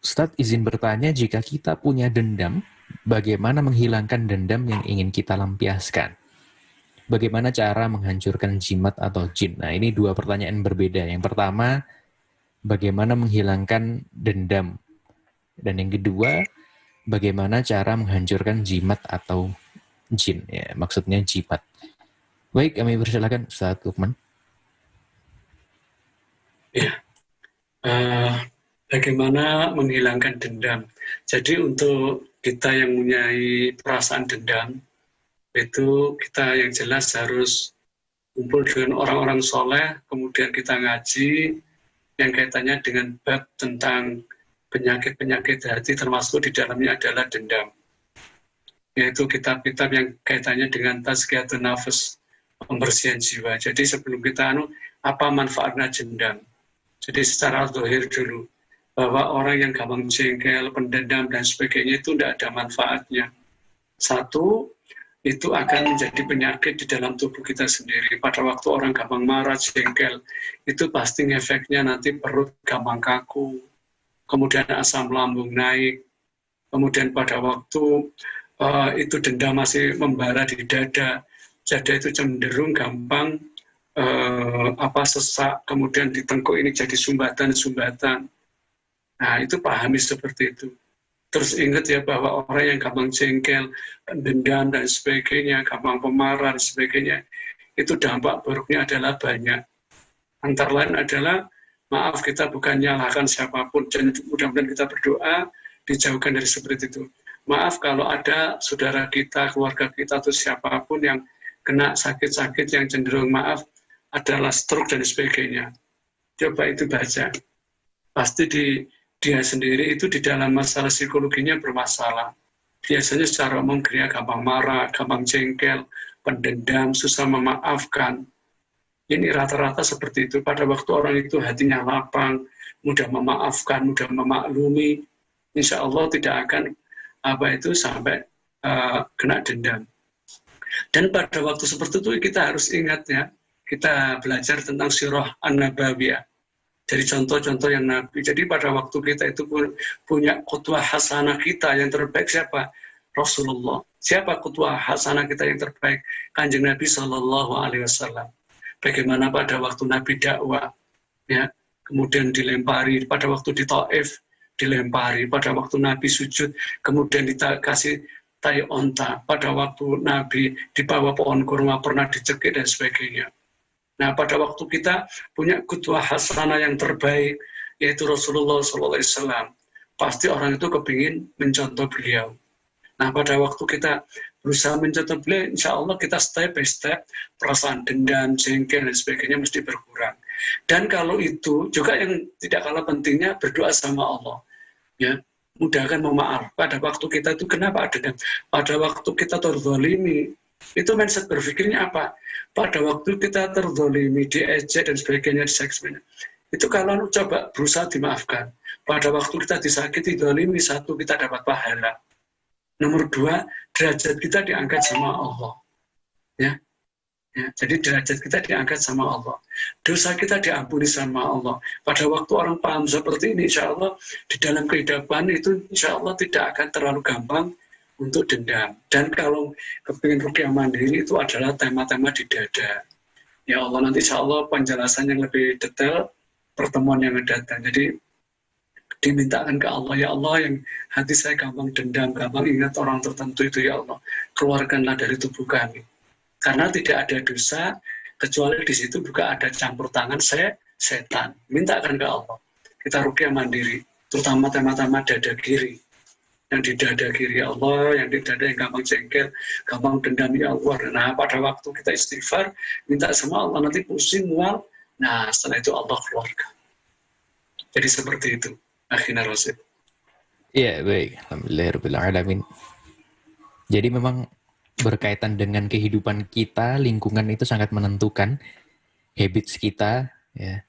Ustadz izin bertanya, jika kita punya dendam, bagaimana menghilangkan dendam yang ingin kita lampiaskan? Bagaimana cara menghancurkan jimat atau jin? Nah, ini dua pertanyaan berbeda. Yang pertama, bagaimana menghilangkan dendam? Dan yang kedua, bagaimana cara menghancurkan jimat atau jin? Ya, maksudnya jimat. Baik, kami persilakan Ustadz Lukman. Ya, bagaimana menghilangkan dendam. Jadi untuk kita yang mempunyai perasaan dendam, itu kita yang jelas harus kumpul dengan orang-orang soleh, kemudian kita ngaji yang kaitannya dengan bab tentang penyakit-penyakit hati, termasuk di dalamnya adalah dendam. Yaitu kitab-kitab yang kaitannya dengan tazkiyatun nafas, pembersihan jiwa. Jadi sebelum kita apa manfaatnya dendam? Jadi secara zahir dulu, bahwa orang yang gampang jengkel, pendendam, dan sebagainya itu tidak ada manfaatnya. Satu, itu akan menjadi penyakit di dalam tubuh kita sendiri. Pada waktu orang gampang marah, jengkel, itu pasti efeknya nanti perut gampang kaku, kemudian asam lambung naik, kemudian pada waktu itu dendam masih membara di dada itu cenderung gampang sesak, kemudian di tengkuk ini jadi sumbatan-sumbatan. Nah, itu pahami seperti itu. Terus ingat ya bahwa orang yang gampang jengkel, dendam dan sebagainya, gampang pemarah dan sebagainya, itu dampak buruknya adalah banyak. Antara lain adalah, maaf kita bukan nyalahkan siapapun, dan mudah-mudahan kita berdoa dijauhkan dari seperti itu. Maaf kalau ada saudara kita, keluarga kita, atau siapapun yang kena sakit-sakit yang cenderung adalah stroke dan sebagainya. Coba itu baca. Pasti dia sendiri itu di dalam masalah psikologinya bermasalah. Biasanya secara umum dia gampang marah, gampang jengkel, pendendam, susah memaafkan. Ini rata-rata seperti itu. Pada waktu orang itu hatinya lapang, mudah memaafkan, mudah memaklumi, insya Allah tidak akan sampai kena dendam. Dan pada waktu seperti itu kita harus ingat ya, kita belajar tentang sirah an-nabawiyah dari contoh-contoh yang Nabi. Jadi pada waktu kita itu punya qudwah hasanah kita yang terbaik siapa? Rasulullah. Siapa qudwah hasanah kita yang terbaik? Kanjeng Nabi Shallallahu Alaihi Wasallam. Bagaimana pada waktu Nabi dakwah, ya, kemudian dilempari, pada waktu di Taif dilempari, pada waktu Nabi sujud, kemudian dikasih tai onta, pada waktu Nabi di bawah pohon kurma pernah dicekik dan sebagainya. Nah, pada waktu kita punya qudwah hasanah yang terbaik, yaitu Rasulullah SAW, pasti orang itu kepingin mencontoh beliau. Nah, pada waktu kita berusaha mencontoh beliau, insya Allah kita step by step, perasaan dendam, jengkel, dan sebagainya mesti berkurang. Dan kalau itu, juga yang tidak kalah pentingnya, berdoa sama Allah. Ya, mudahkan memaaf. Pada waktu kita itu kenapa ada dendam? Pada waktu kita terzalimi, itu mindset berpikirnya apa? Pada waktu kita terzalimi, diejek dan sebagainya, diseksualnya, itu kalau coba berusaha dimaafkan. Pada waktu kita disakiti, zalimi, satu, kita dapat pahala. Nomor dua, derajat kita diangkat sama Allah. Ya, jadi derajat kita diangkat sama Allah. Dosa kita diampuni sama Allah. Pada waktu orang paham seperti ini, insya Allah, di dalam kehidupan itu, insya Allah tidak akan terlalu gampang untuk dendam. Dan kalau kepingin ruqyah mandiri itu adalah tema-tema di dada. Ya Allah, nanti insya Allah penjelasan yang lebih detail pertemuan yang datang. Jadi dimintakan ke Allah, ya Allah, yang hati saya gampang dendam, gampang ingat orang tertentu itu, ya Allah, keluarkanlah dari tubuh kami. Karena tidak ada dosa, kecuali di situ juga ada campur tangan setan. Mintakan ke Allah. Kita ruqyah mandiri, terutama tema-tema dada kiri. Yang di dada kiri ya Allah, yang di dada yang gampang jengkel, gampang dendam ya Allah. Nah, pada waktu kita istighfar, minta sama Allah, nanti pusing, mual. Nah, setelah itu Allah keluarkan. Jadi seperti itu. Akhirnya Rasul. Iya, baik. Alhamdulillahirrahmanirrahim. Jadi memang berkaitan dengan kehidupan kita, lingkungan itu sangat menentukan habits kita, ya.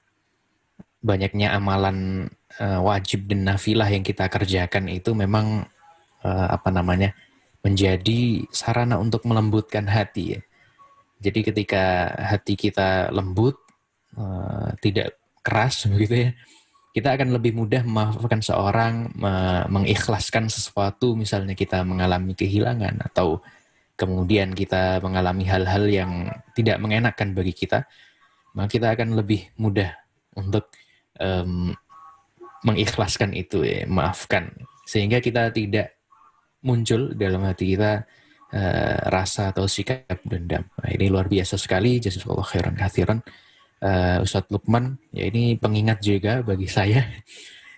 Banyaknya amalan wajib dan nafilah yang kita kerjakan itu memang menjadi sarana untuk melembutkan hati, ya. Jadi ketika hati kita lembut, tidak keras begitu ya, kita akan lebih mudah memaafkan seorang, mengikhlaskan sesuatu, misalnya kita mengalami kehilangan atau kemudian kita mengalami hal-hal yang tidak mengenakan bagi kita, maka kita akan lebih mudah untuk mengikhlaskan itu, ya, maafkan, sehingga kita tidak muncul dalam hati kita rasa atau sikap dendam. Nah, ini luar biasa sekali, jazakallahu khairan katsiran. Ustadz Lukman, ya ini pengingat juga bagi saya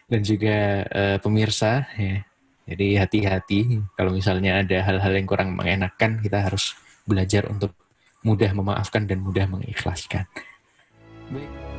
dan juga pemirsa, ya. Jadi hati-hati kalau misalnya ada hal-hal yang kurang mengenakan, kita harus belajar untuk mudah memaafkan dan mudah mengikhlaskan. Baik.